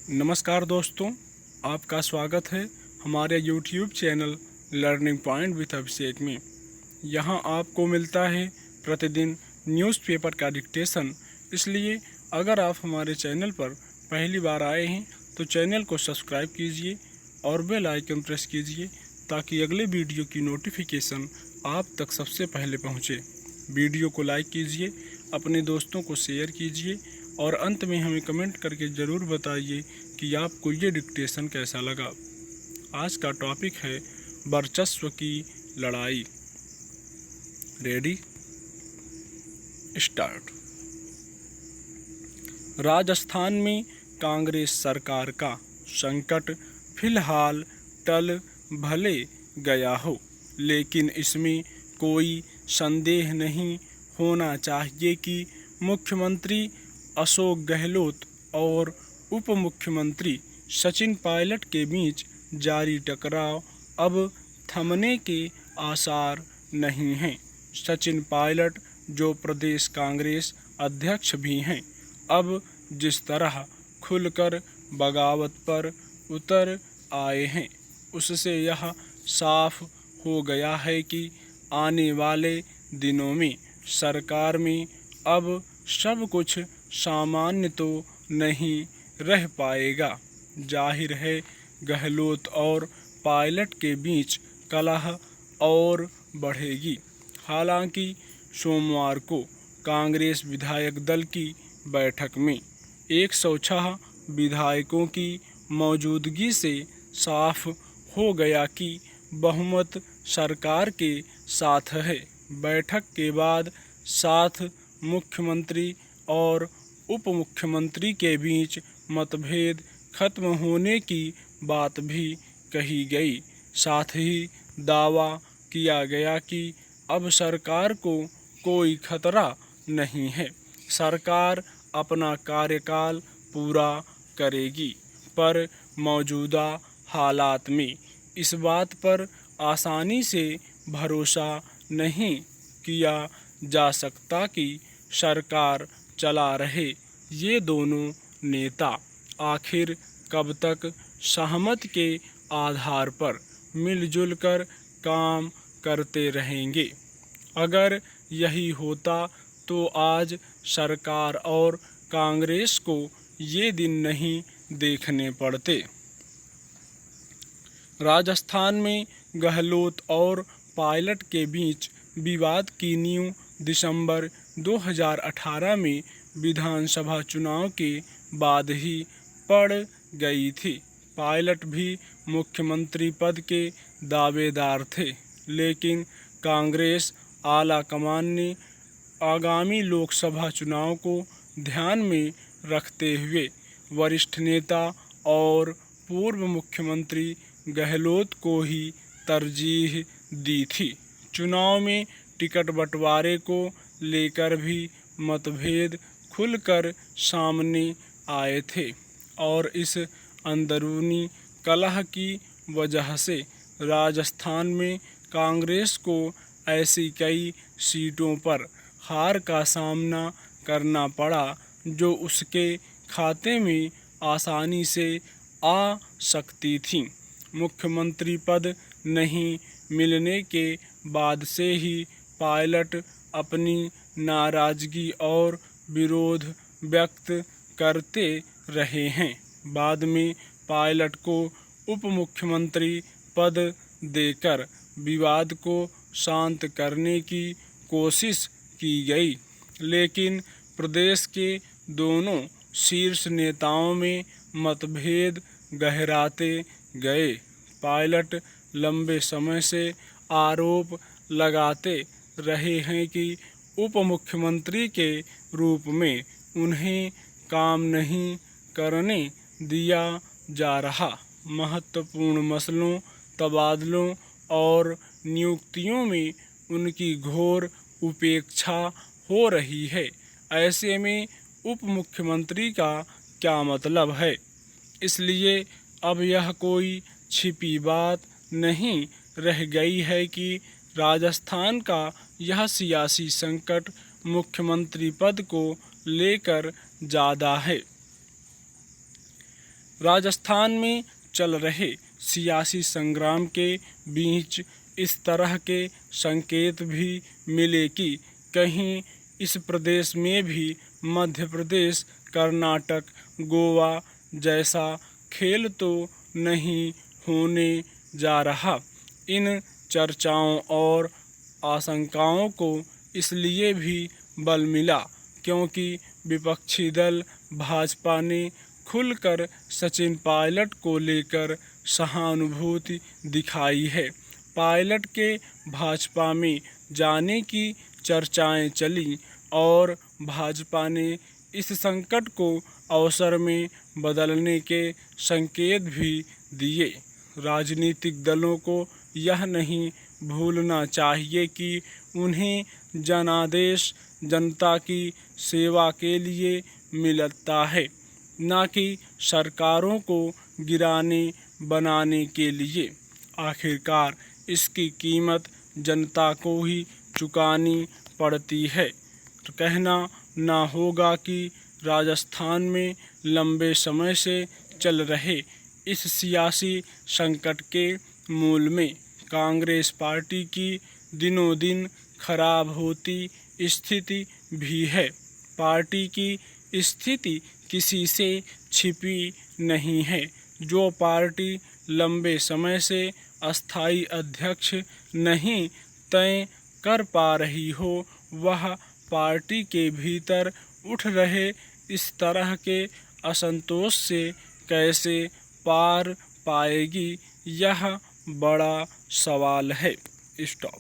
नमस्कार दोस्तों, आपका स्वागत है हमारे YouTube channel learning point with Abhishek में। यहाँ आपको मिलता है प्रतिदिन न्यूज़पेपर का डिक्टेशन। इसलिए अगर आप हमारे चैनल पर पहली बार आए हैं तो चैनल को सब्सक्राइब कीजिए और बेल आइकन प्रेस कीजिए ताकि अगले वीडियो की नोटिफिकेशन आप तक सबसे पहले पहुँचे। वीडियो को लाइक कीजिए, अपने दोस्तों को शेयर कीजिए और अंत में हमें कमेंट करके ज़रूर बताइए कि आपको ये डिक्टेशन कैसा लगा। आज का टॉपिक है वर्चस्व की लड़ाई। Ready, start. राजस्थान में कांग्रेस सरकार का संकट फिलहाल टल भले गया हो, लेकिन इसमें कोई संदेह नहीं होना चाहिए कि मुख्यमंत्री अशोक गहलोत और उप मुख्यमंत्री सचिन पायलट के बीच जारी टकराव अब थमने के आसार नहीं हैं। सचिन पायलट, जो प्रदेश कांग्रेस अध्यक्ष भी हैं, अब जिस तरह खुलकर बगावत पर उतर आए हैं, उससे यह साफ हो गया है कि आने वाले दिनों में सरकार में अब सब कुछ सामान्य तो नहीं रह पाएगा। जाहिर है गहलोत और पायलट के बीच कलह और बढ़ेगी। हालांकि सोमवार को कांग्रेस विधायक दल की बैठक में 106 विधायकों की मौजूदगी से साफ हो गया कि बहुमत सरकार के साथ है। बैठक के बाद साथ मुख्यमंत्री और उप मुख्यमंत्री के बीच मतभेद खत्म होने की बात भी कही गई। साथ ही दावा किया गया कि अब सरकार को कोई खतरा नहीं है, सरकार अपना कार्यकाल पूरा करेगी। पर मौजूदा हालात में इस बात पर आसानी से भरोसा नहीं किया जा सकता कि सरकार चला रहे ये दोनों नेता आखिर कब तक सहमत के आधार पर मिलजुल कर काम करते रहेंगे। अगर यही होता तो आज सरकार और कांग्रेस को ये दिन नहीं देखने पड़ते। राजस्थान में गहलोत और पायलट के बीच विवाद की नींव दिसंबर 2018 में विधानसभा चुनाव के बाद ही पड़ गई थी। पायलट भी मुख्यमंत्री पद के दावेदार थे, लेकिन कांग्रेस आला कमान ने आगामी लोकसभा चुनाव को ध्यान में रखते हुए वरिष्ठ नेता और पूर्व मुख्यमंत्री गहलोत को ही तरजीह दी थी। चुनाव में टिकट बंटवारे को लेकर भी मतभेद खुलकर सामने आए थे और इस अंदरूनी कलह की वजह से राजस्थान में कांग्रेस को ऐसी कई सीटों पर हार का सामना करना पड़ा जो उसके खाते में आसानी से आ सकती थी। मुख्यमंत्री पद नहीं मिलने के बाद से ही पायलट अपनी नाराजगी और विरोध व्यक्त करते रहे हैं। बाद में पायलट को उप मुख्यमंत्री पद देकर विवाद को शांत करने की कोशिश की गई, लेकिन प्रदेश के दोनों शीर्ष नेताओं में मतभेद गहराते गए। पायलट लंबे समय से आरोप लगाते रहे हैं कि उप मुख्यमंत्री के रूप में उन्हें काम नहीं करने दिया जा रहा। महत्वपूर्ण मसलों, तबादलों और नियुक्तियों में उनकी घोर उपेक्षा हो रही है। ऐसे में उप मुख्यमंत्री का क्या मतलब है? इसलिए अब यह कोई छिपी बात नहीं रह गई है कि राजस्थान का यह सियासी संकट मुख्यमंत्री पद को लेकर ज़्यादा है। राजस्थान में चल रहे सियासी संग्राम के बीच इस तरह के संकेत भी मिले कि कहीं इस प्रदेश में भी मध्य प्रदेश, कर्नाटक, गोवा जैसा खेल तो नहीं होने जा रहा। इन चर्चाओं और आशंकाओं को इसलिए भी बल मिला क्योंकि विपक्षी दल भाजपा ने खुलकर सचिन पायलट को लेकर सहानुभूति दिखाई है। पायलट के भाजपा में जाने की चर्चाएं चली और भाजपा ने इस संकट को अवसर में बदलने के संकेत भी दिए। राजनीतिक दलों को यह नहीं भूलना चाहिए कि उन्हें जनादेश जनता की सेवा के लिए मिलता है, न कि सरकारों को गिराने बनाने के लिए। आखिरकार इसकी कीमत जनता को ही चुकानी पड़ती है। तो कहना ना होगा कि राजस्थान में लंबे समय से चल रहे इस सियासी संकट के मूल में कांग्रेस पार्टी की दिनों दिन खराब होती स्थिति भी है। पार्टी की स्थिति किसी से छिपी नहीं है। जो पार्टी लंबे समय से अस्थायी अध्यक्ष नहीं तय कर पा रही हो, वह पार्टी के भीतर उठ रहे इस तरह के असंतोष से कैसे पार पाएगी, यह बड़ा सवाल है। स्टॉप।